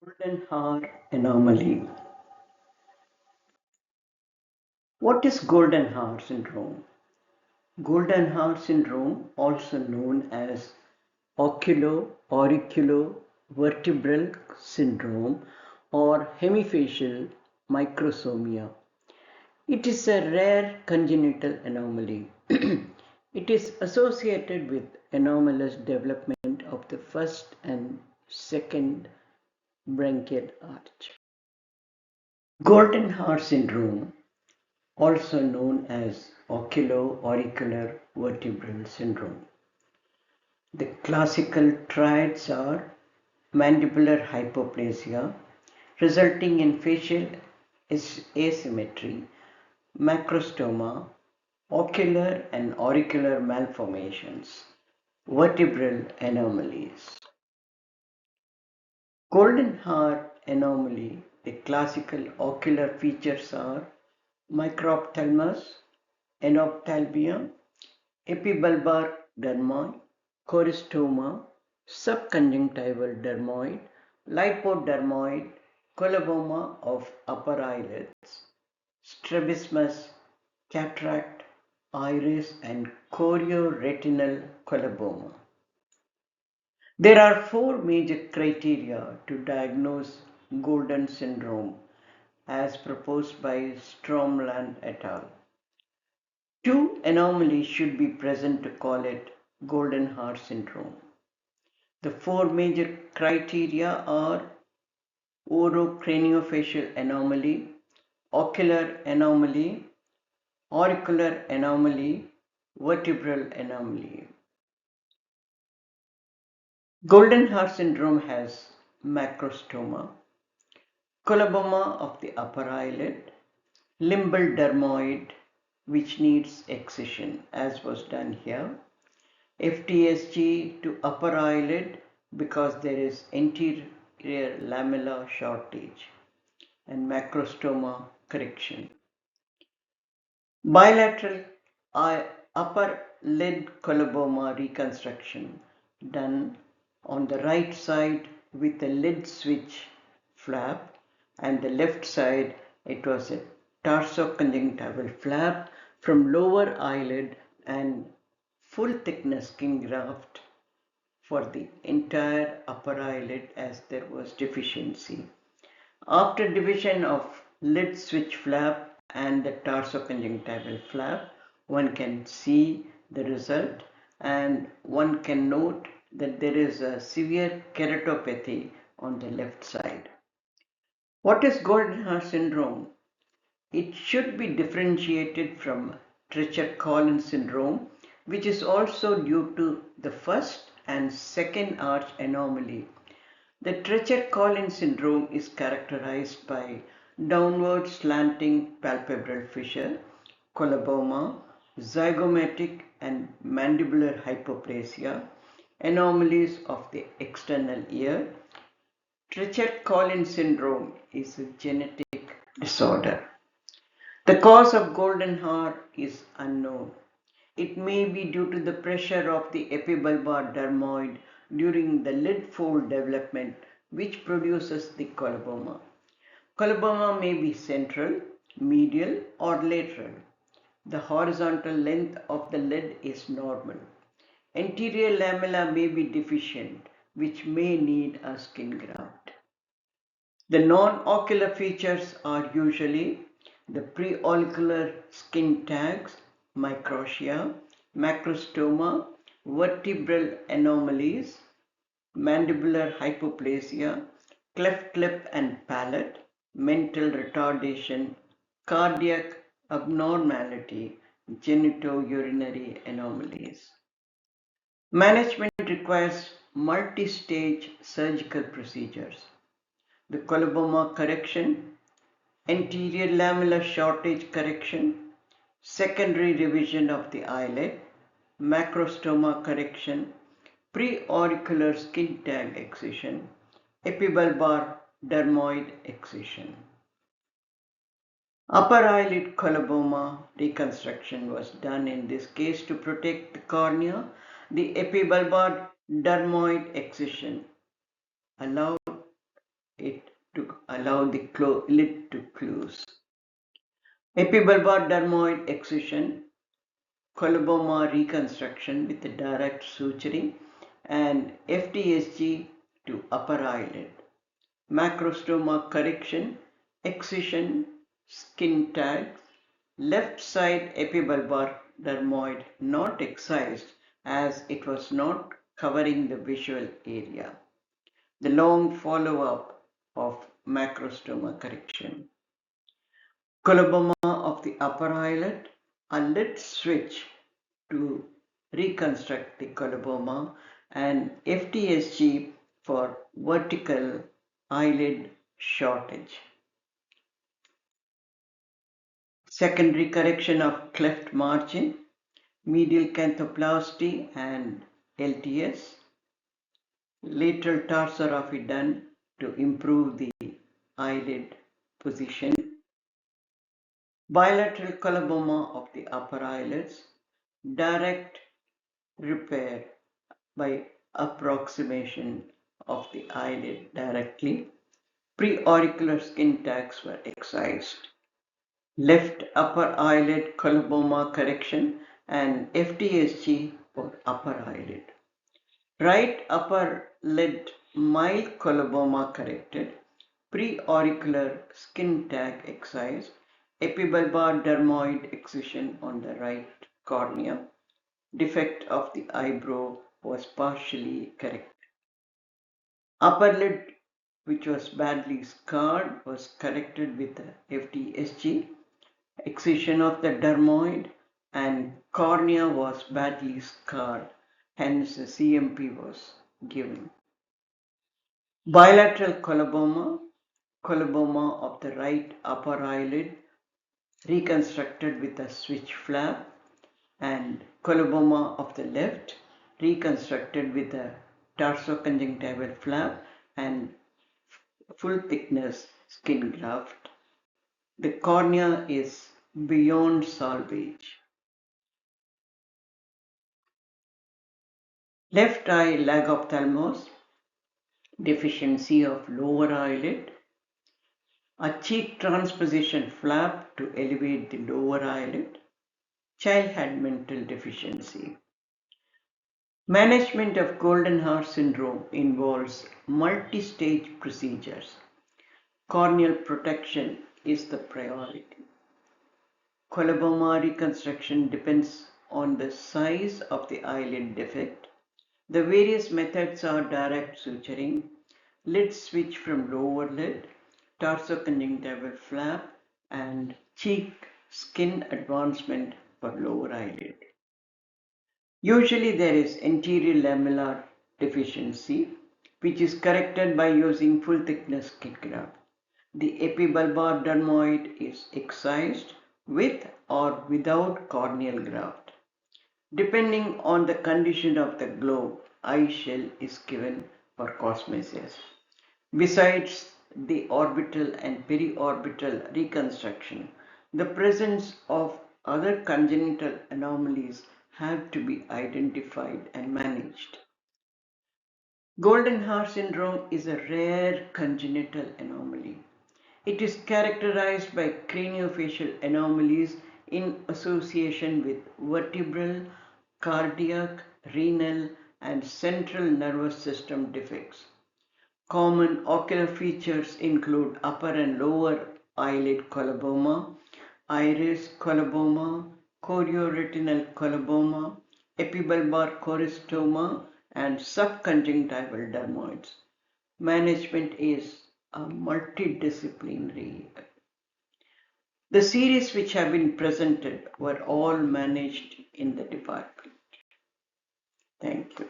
Goldenhar Anomaly. What is Goldenhar syndrome? Goldenhar syndrome, also known as oculo-auriculovertebral syndrome or hemifacial microsomia. It is a rare congenital anomaly. It is associated with anomalous development of the first and second branchial arch. Goldenhar syndrome, also known as oculo-auricular vertebral syndrome. The classical triads are mandibular hypoplasia, resulting in facial asymmetry, macrostoma, ocular and auricular malformations, vertebral anomalies. Goldenhar anomaly, the classical ocular features are microphthalmos, enophthalmia, epibulbar dermoid, choristoma, subconjunctival dermoid, lipodermoid, coloboma of upper eyelids, strabismus, cataract, iris, and chorioretinal coloboma. There are four major criteria to diagnose Golden syndrome as proposed by Stromland et al. Two anomalies should be present to call it Goldenhar syndrome. The four major criteria are orocraniofacial anomaly, ocular anomaly, auricular anomaly, vertebral anomaly. Goldenhar syndrome has macrostoma, coloboma of the upper eyelid, limbal dermoid which needs excision as was done here, FTSG to upper eyelid because there is anterior lamella shortage and macrostoma correction. Bilateral upper lid coloboma reconstruction done on the right side with a lid switch flap and the left side it was a tarsoconjunctival flap from lower eyelid and full thickness skin graft for the entire upper eyelid as there was deficiency. After division of lid switch flap and the tarsoconjunctival flap, one can see the result and one can note that there is a severe keratopathy on the left side. What is Goldenhar syndrome? It should be differentiated from Treacher-Collins syndrome, which is also due to the first and second arch anomaly. The Treacher-Collins syndrome is characterized by downward slanting palpebral fissure, coloboma, zygomatic and mandibular hypoplasia, anomalies of the external ear. Treacher-Collins syndrome is a genetic disorder. The cause of Goldenhar is unknown. It may be due to the pressure of the epibulbar dermoid during the lid fold development which produces the coloboma. Coloboma may be central, medial or lateral. The horizontal length of the lid is normal. Anterior lamella may be deficient which may need a skin graft. The non-ocular features are usually the preauricular skin tags, microtia, macrostoma, vertebral anomalies, mandibular hypoplasia, cleft lip and palate, mental retardation, cardiac abnormality, genitourinary anomalies. Management requires multi-stage surgical procedures. The coloboma correction, anterior lamellar shortage correction, secondary revision of the eyelid, macrostoma correction, preauricular skin tag excision, epibulbar dermoid excision. Upper eyelid coloboma reconstruction was done in this case to protect the cornea. The epibulbar dermoid excision allowed it allow the lid to close. Epibulbar dermoid excision, coloboma reconstruction with direct suturing, and FTSG to upper eyelid. Macrostoma correction, excision, skin tags, left side epibulbar dermoid not excised as it was not covering the visual area. The long follow-up of macrostoma correction. Coloboma of the upper eyelid, a lid switch to reconstruct the coloboma, and FTSG for vertical eyelid shortage. Secondary correction of cleft margin, medial canthoplasty and LTS. Lateral tarsorrhaphy done to improve the eyelid position. Bilateral coloboma of the upper eyelids, direct repair by approximation of the eyelid directly. Preauricular skin tags were excised. Left upper eyelid coloboma correction and FTSG for upper eyelid. Right upper lid mild coloboma corrected. Preauricular skin tag excised. Epibulbar dermoid excision on the right cornea. Defect of the eyebrow was partially corrected. Upper lid, which was badly scarred, was corrected with the FTSG. Excision of the dermoid and cornea was badly scarred, hence the CMP was given. Bilateral coloboma, coloboma of the right upper eyelid, reconstructed with a switch flap, and coloboma of the left, reconstructed with a tarsoconjunctival flap and full thickness skin graft. The cornea is beyond salvage. Left eye lagophthalmos, deficiency of lower eyelid, a cheek transposition flap to elevate the lower eyelid. Child had mental deficiency. Management of Goldenhar syndrome involves multi-stage procedures. Corneal protection is the priority. Coloboma reconstruction depends on the size of the eyelid defect. The various methods are direct suturing, lid switch from lower lid, tarsoconjunctival flap, and cheek skin advancement for lower eyelid. Usually there is anterior lamellar deficiency, which is corrected by using full thickness skin graft. The epibulbar dermoid is excised with or without corneal graft. Depending on the condition of the globe, eye shell is given for cosmesis. Besides the orbital and periorbital reconstruction, the presence of other congenital anomalies have to be identified and managed. Goldenhar syndrome is a rare congenital anomaly. It is characterized by craniofacial anomalies in association with vertebral, cardiac, renal, and central nervous system defects. Common ocular features include upper and lower eyelid coloboma, iris coloboma, chorioretinal coloboma, epibulbar choristoma, and subconjunctival dermoids. Management is a multidisciplinary. The series which have been presented were all managed in the department. Thank you.